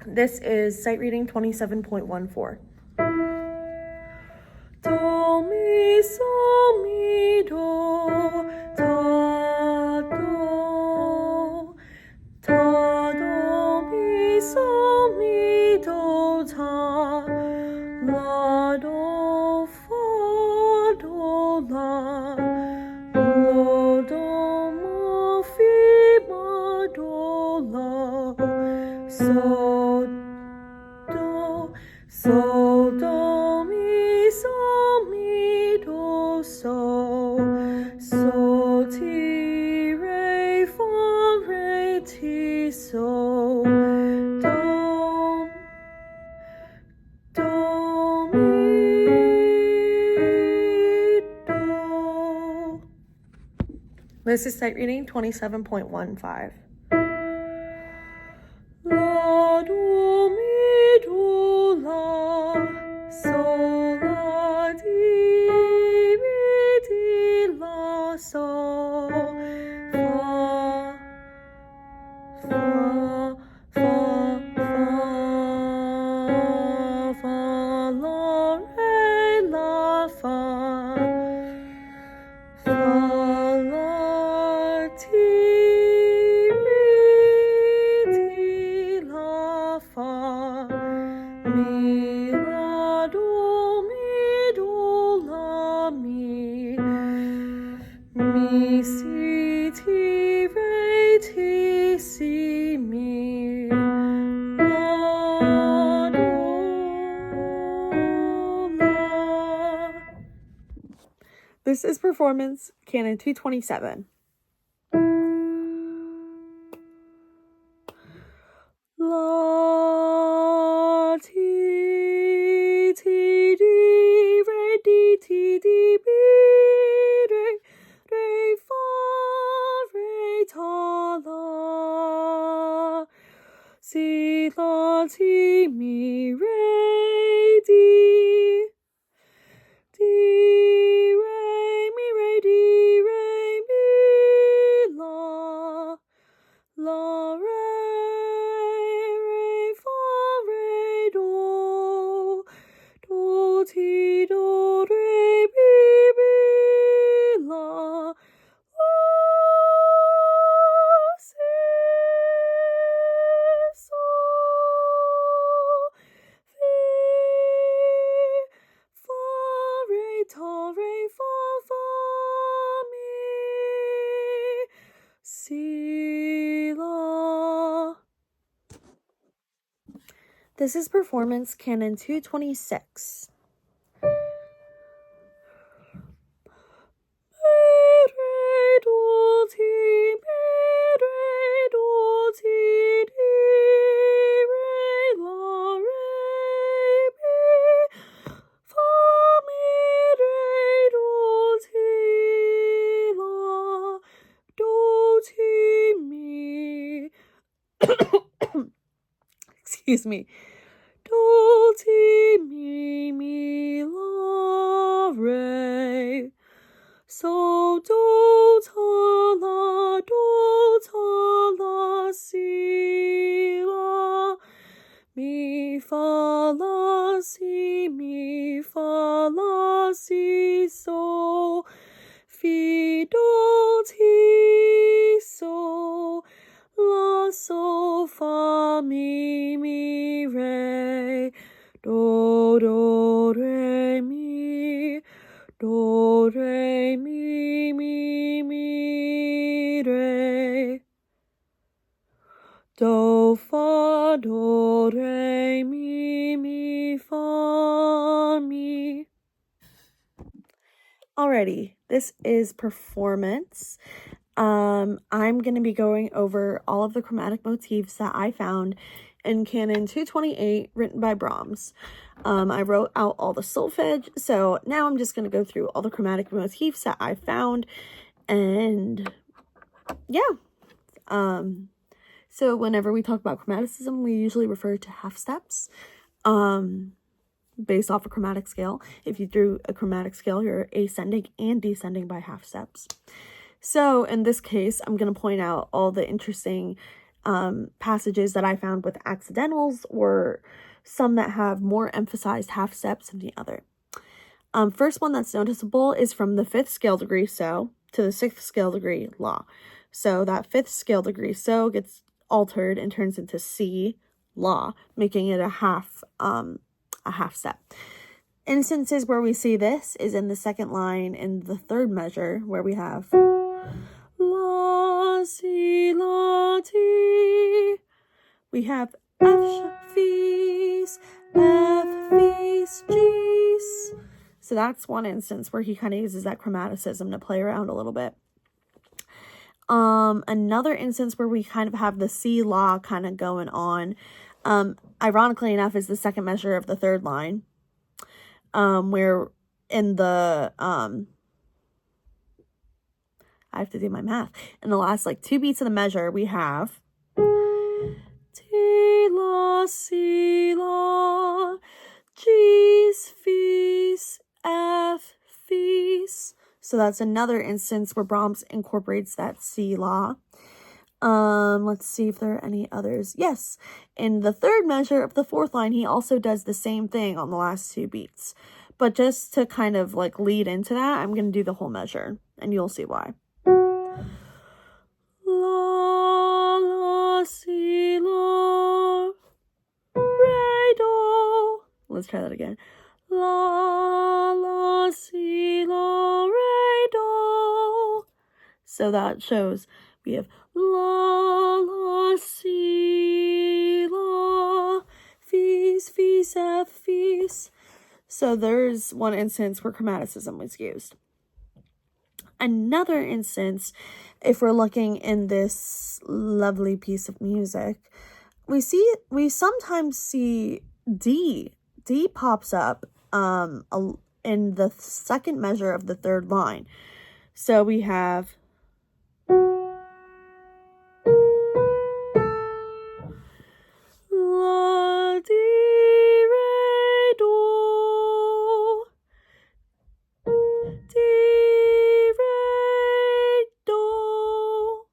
This is sight reading 27.14. Do, mi, so, mi, do, ta, do, ta, do, mi, so, mi, do, ta, la, do, fa, do, la, lo, do, mo, fi, ma, do, la, so, do, mi, do, so, ti, re, fa, re, ti, so, do, mi, do. This is sight reading 27.15. La, do, mi, do, la, so, la, di, mi, di, la, so, fa, fa, fa, fa, fa, la, re, la, fa, fa, la, ti, mi, la, do, la, mi, si, ti, re, ti, si, mi, la, do, la. This is performance canon 227. La, ti, ti, di, re, di, ti, di, bi, re, re, fa, re, ta, la, si, la, ti, mi, re, di, re, mi, re, di, re, mi, la, re, ti, do, re, mi, la, si, so, fi, fa, re, ta, re, fa, mi, si, la. This is performance canon 226. Excuse me. Do, ti, mi, la, re. So, do, ta, la, si, la, mi, fa, la, si, mi, fa, la, si, so, fi, do, ti, so, la, so, fa, mi, re, do, re, mi, do, re, mi, re, do, fa, do, re, mi, fa, mi. Alrighty, this is performance. I'm going to be going over all of the chromatic motifs that I found in Canon 228, written by Brahms. I wrote out all the solfege, so now I'm just going to go through all the chromatic motifs that I found, and yeah. So whenever we talk about chromaticism, we usually refer to half steps, based off a chromatic scale. If you drew a chromatic scale, you're ascending and descending by half steps. So in this case, I'm going to point out all the interesting passages that I found with accidentals or some that have more emphasized half steps than the other. First one that's noticeable is from the 5th scale degree so to the 6th scale degree la. So that 5th scale degree so gets altered and turns into C la, making it a half step. Instances where we see this is in the 2nd line in the 3rd measure, where we have la, si, la, ti. We have F, fees, F, fees, G's. So that's one instance where he kind of uses that chromaticism to play around a little bit. Another instance where we kind of have the C la kind of going on, ironically enough, is the 2nd measure of the 3rd line. Where in the, I have to do my math. In the last, 2 beats of the measure, we have T, la, si, la, G's, fees, F, fees. So that's another instance where Brahms incorporates that C la. Let's see if there are any others. Yes, in the 3rd measure of the 4th line, he also does the same thing on the last 2 beats. But just to kind of lead into that, I'm going to do the whole measure, and you'll see why. La, la, si, la, re, do. Let's try that again. La, la, si, la, re, do. So that shows we have la, la, si, la, fees, fees, F, fees. So there's one instance where chromaticism was used. Another instance, if we're looking in this lovely piece of music, we sometimes see D. D pops up in the 2nd measure of the 3rd line. So we have la, di, re, do, di, re, do.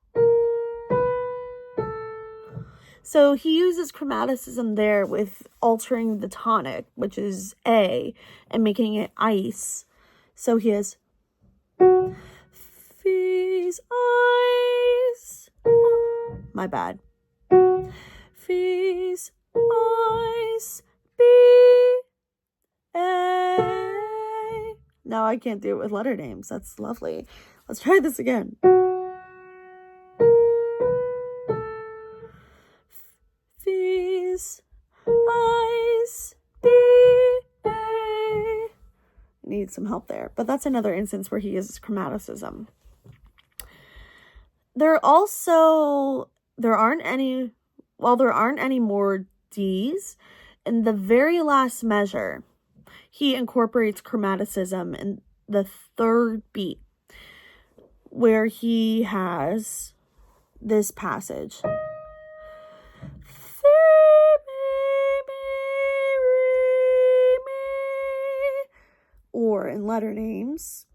So he uses chromaticism there with altering the tonic, which is A, and making it ice. So he has fees, ice. My bad. Fees, ice, B, A. Now I can't do it with letter names. That's lovely. Let's try this again. Fees, ice, B, A. Need some help there. But that's another instance where he uses chromaticism. There aren't any more D's. In the very last measure, he incorporates chromaticism in the 3rd beat, where he has this passage. Or in letter names,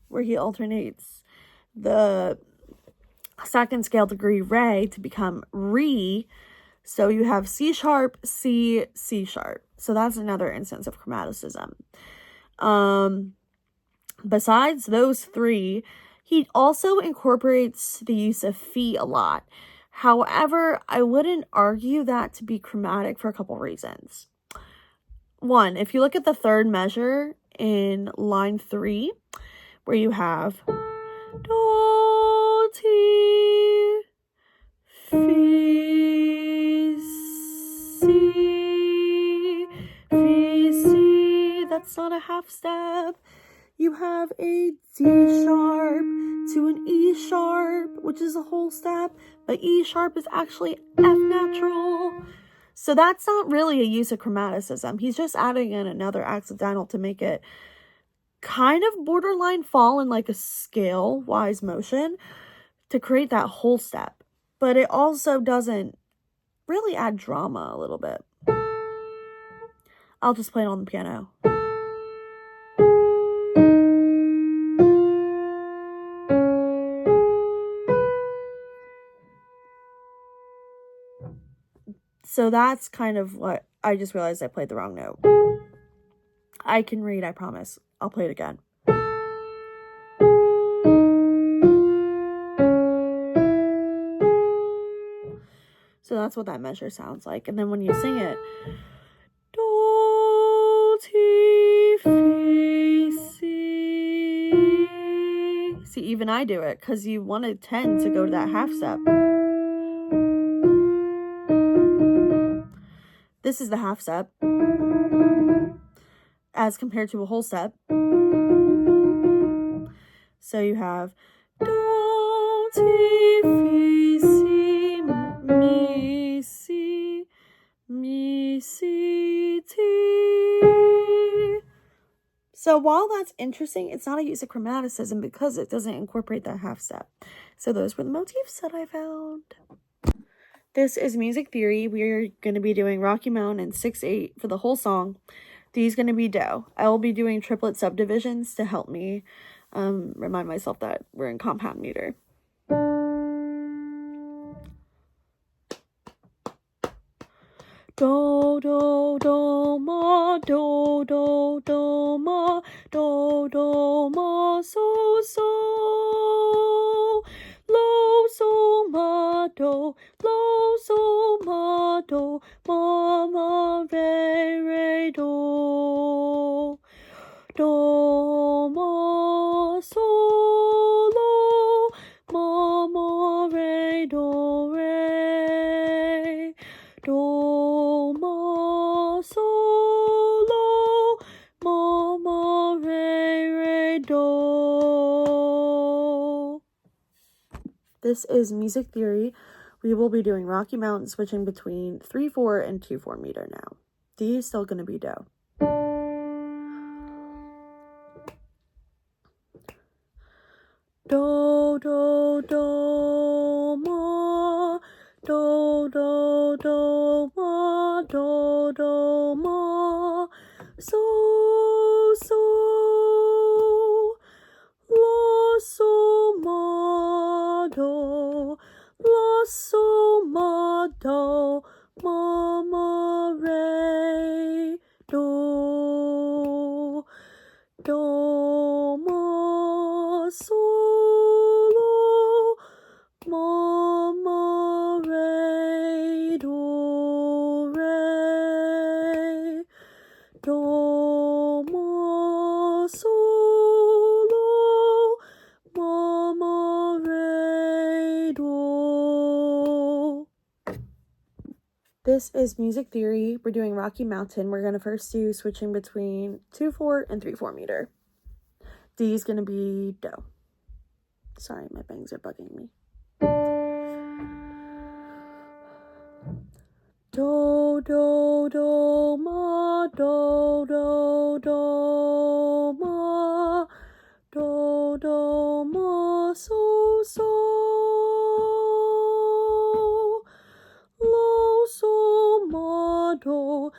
where he alternates the 2nd scale degree re to become re. So you have C sharp, C, C sharp. So that's another instance of chromaticism. Besides those 3, he also incorporates the use of fee a lot. However, I wouldn't argue that to be chromatic for a couple reasons. One, if you look at the 3rd measure in line 3, where you have do, ti, fi, si, fi, si, that's not a half step. You have a D sharp to an E sharp, which is a whole step, but E sharp is actually F natural. So that's not really a use of chromaticism. He's just adding in another accidental to make it kind of borderline fall in a scale-wise motion to create that whole step. But it also doesn't really add drama a little bit. I'll just play it on the piano. So that's kind of what I just realized I played the wrong note. I can read, I promise. I'll play it again. So that's what that measure sounds like. And then when you sing it, do, ti, fi, si. See, even I do it because you wanted 10 to go to that half step. This is the half step as compared to a whole step. So you have do, ti, fi, si, mi, si, mi, si, ti. So while that's interesting, it's not a use of chromaticism because it doesn't incorporate that half step. So those were the motifs that I found. This is music theory. We're going to be doing Rocky Mountain and 6/8 for the whole song. D's going to be do. I will be doing triplet subdivisions to help me remind myself that we're in compound meter. Do, do, do, ma, do, do, do, ma, do, do, ma, so, so. Lo, so, ma, do, lo, so, ma, do, ma, ma, re, re, do. Do, ma, so, lo, ma, ma, re, do, re. Do, ma, so, lo, ma, ma, re, re, do. This is music theory. We will be doing Rocky Mountain, switching between 3/4 and 2/4 meter now. D is still going to be do. Do, do, do, ma, do, do, do, ma, do, do, ma, so, so, la, so, ma, do, la, so, ma, do, ma, ma, re, do, do, ma, so, lo, ma, ma, re, do, re, do, ma, so, lo, ma, ma, re, do. This is music theory. We're doing Rocky Mountain. We're going to first do switching between 2/4 and 3/4 meter. D is going to be do. Sorry, my bangs are bugging me. Do, do, do, ma, do, do, do, ma, do, do, ma, so, so, lo, so, ma, do,